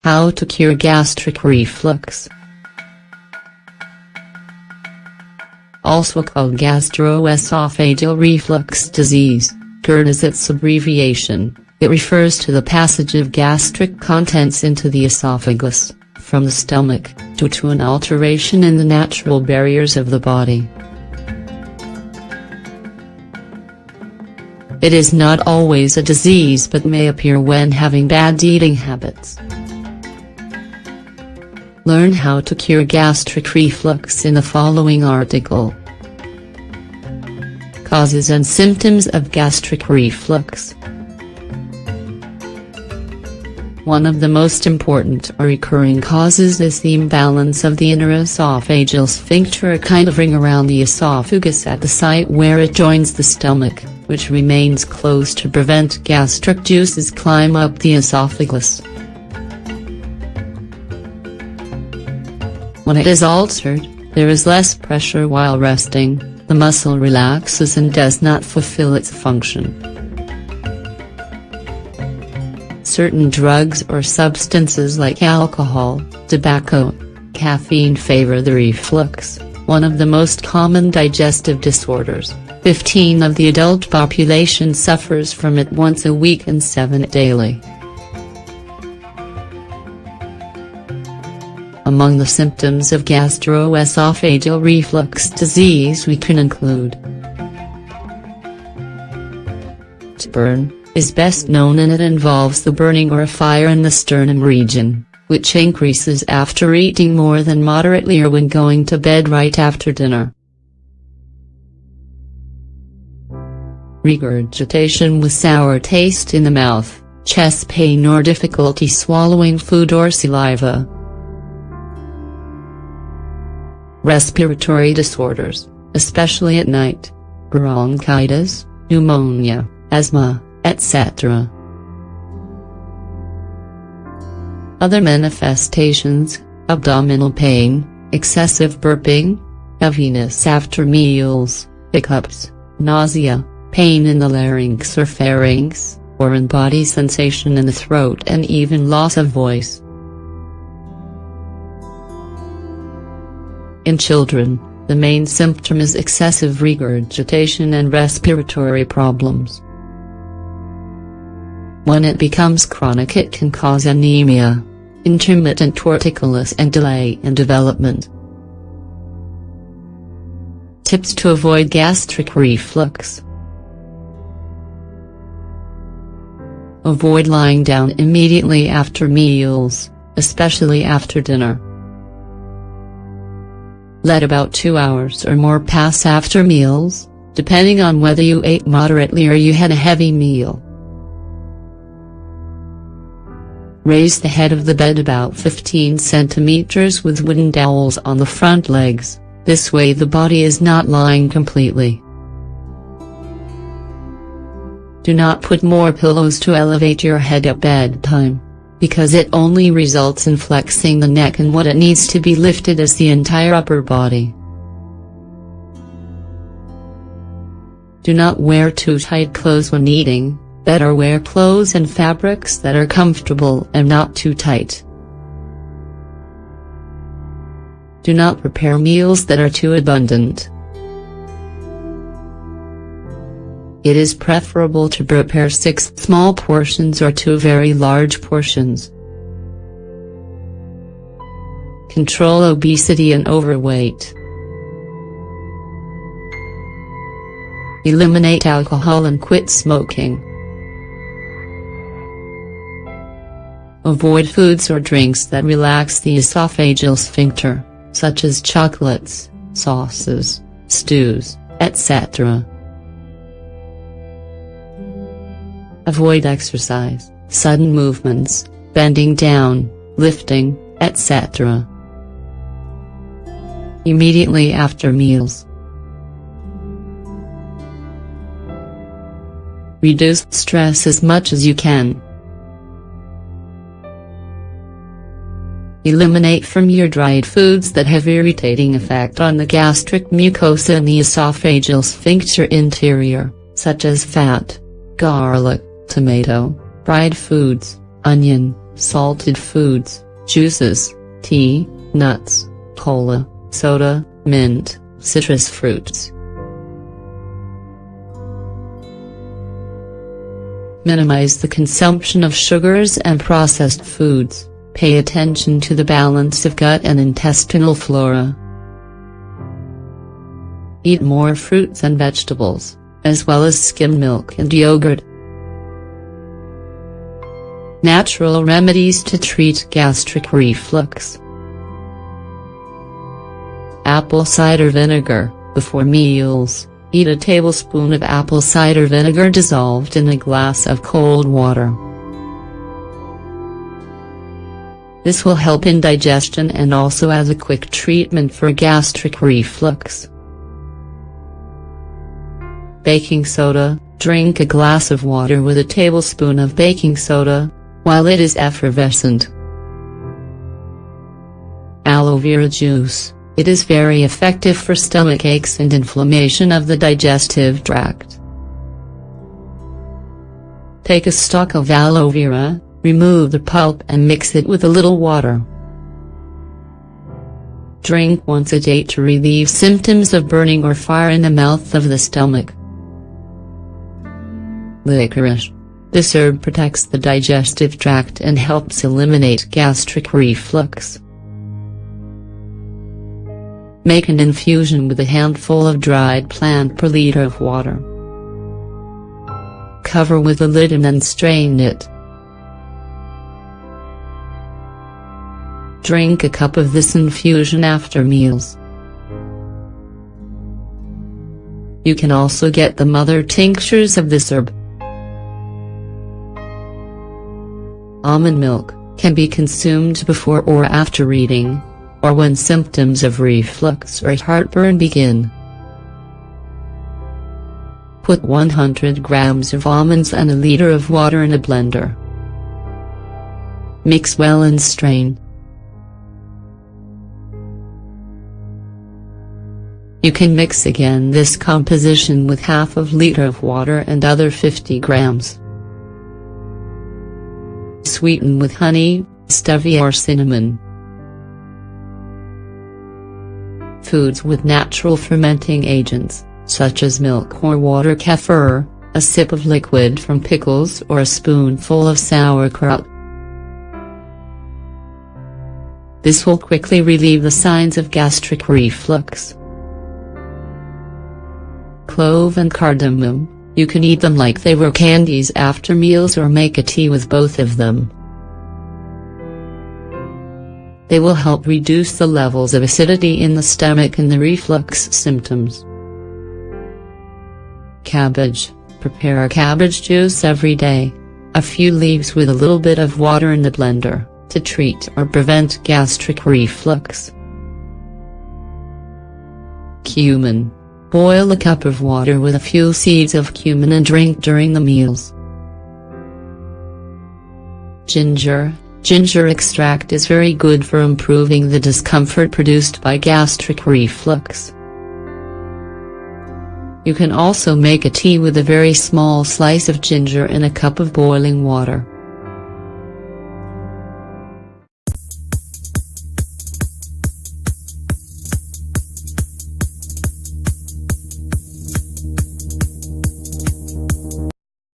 How to cure gastric reflux. Also called gastroesophageal reflux disease, GERD is its abbreviation. It refers to the passage of gastric contents into the esophagus, from the stomach, due to an alteration in the natural barriers of the body. It is not always a disease but may appear when having bad eating habits. Learn how to cure gastric reflux in the following article. Causes and symptoms of gastric reflux. One of the most important or recurring causes is the imbalance of the inner esophageal sphincter, a kind of ring around the esophagus at the site where it joins the stomach, which remains closed to prevent gastric juices climb up the esophagus. When it is altered, there is less pressure while resting, the muscle relaxes and does not fulfill its function. Certain drugs or substances like alcohol, tobacco, caffeine favor the reflux, one of the most common digestive disorders. 15% of the adult population suffers from it once a week and 7% daily. Among the symptoms of gastroesophageal reflux disease we can include burn is best known, and it involves the burning or a fire in the sternum region, which increases after eating more than moderately or when going to bed right after dinner. Regurgitation with sour taste in the mouth, chest pain or difficulty swallowing food or saliva. Respiratory disorders, especially at night, bronchitis, pneumonia, asthma, etc. Other manifestations: abdominal pain, excessive burping, heaviness after meals, hiccups, nausea, pain in the larynx or pharynx, or in body sensation in the throat, and even loss of voice. In children, the main symptom is excessive regurgitation and respiratory problems. When it becomes chronic, it can cause anemia, intermittent torticollis, and delay in development. Tips to avoid gastric reflux. Avoid lying down immediately after meals, especially after dinner. Let about 2 hours or more pass after meals, depending on whether you ate moderately or you had a heavy meal. Raise the head of the bed about 15 centimeters with wooden dowels on the front legs, this way the body is not lying completely. Do not put more pillows to elevate your head at bedtime, because it only results in flexing the neck, and what it needs to be lifted is the entire upper body. Do not wear too tight clothes when eating, better wear clothes and fabrics that are comfortable and not too tight. Do not prepare meals that are too abundant. It is preferable to prepare 6 small portions or 2 very large portions. Control obesity and overweight. Eliminate alcohol and quit smoking. Avoid foods or drinks that relax the esophageal sphincter, such as chocolates, sauces, stews, etc. Avoid exercise, sudden movements, bending down, lifting, etc. Immediately after meals. Reduce stress as much as you can. Eliminate from your dried foods that have irritating effect on the gastric mucosa and the esophageal sphincter interior, such as fat, garlic, tomato, fried foods, onion, salted foods, juices, tea, nuts, cola, soda, mint, citrus fruits. Minimize the consumption of sugars and processed foods. Pay attention to the balance of gut and intestinal flora. Eat more fruits and vegetables, as well as skim milk and yogurt. Natural remedies to treat gastric reflux. Apple cider vinegar. Before meals, eat a tablespoon of apple cider vinegar dissolved in a glass of cold water. This will help in digestion and also as a quick treatment for gastric reflux. Baking soda. Drink a glass of water with a tablespoon of baking soda, while it is effervescent. Aloe vera juice. It is very effective for stomach aches and inflammation of the digestive tract. Take a stalk of aloe vera, remove the pulp and mix it with a little water. Drink once a day to relieve symptoms of burning or fire in the mouth of the stomach. Licorice. This herb protects the digestive tract and helps eliminate gastric reflux. Make an infusion with a handful of dried plant per liter of water. Cover with a lid and then strain it. Drink a cup of this infusion after meals. You can also get the mother tinctures of this herb. Almond milk can be consumed before or after eating, or when symptoms of reflux or heartburn begin. Put 100 grams of almonds and a liter of water in a blender. Mix well and strain. You can mix again this composition with half of liter of water and other 50 grams. Sweeten with honey, stevia or cinnamon. Foods with natural fermenting agents, such as milk or water, kefir, a sip of liquid from pickles or a spoonful of sauerkraut. This will quickly relieve the signs of gastric reflux. Clove and cardamom. You can eat them like they were candies after meals or make a tea with both of them. They will help reduce the levels of acidity in the stomach and the reflux symptoms. Cabbage. Prepare a cabbage juice every day. A few leaves with a little bit of water in the blender, to treat or prevent gastric reflux. Cumin. Boil a cup of water with a few seeds of cumin and drink during the meals. Ginger. Ginger extract is very good for improving the discomfort produced by gastric reflux. You can also make a tea with a very small slice of ginger in a cup of boiling water.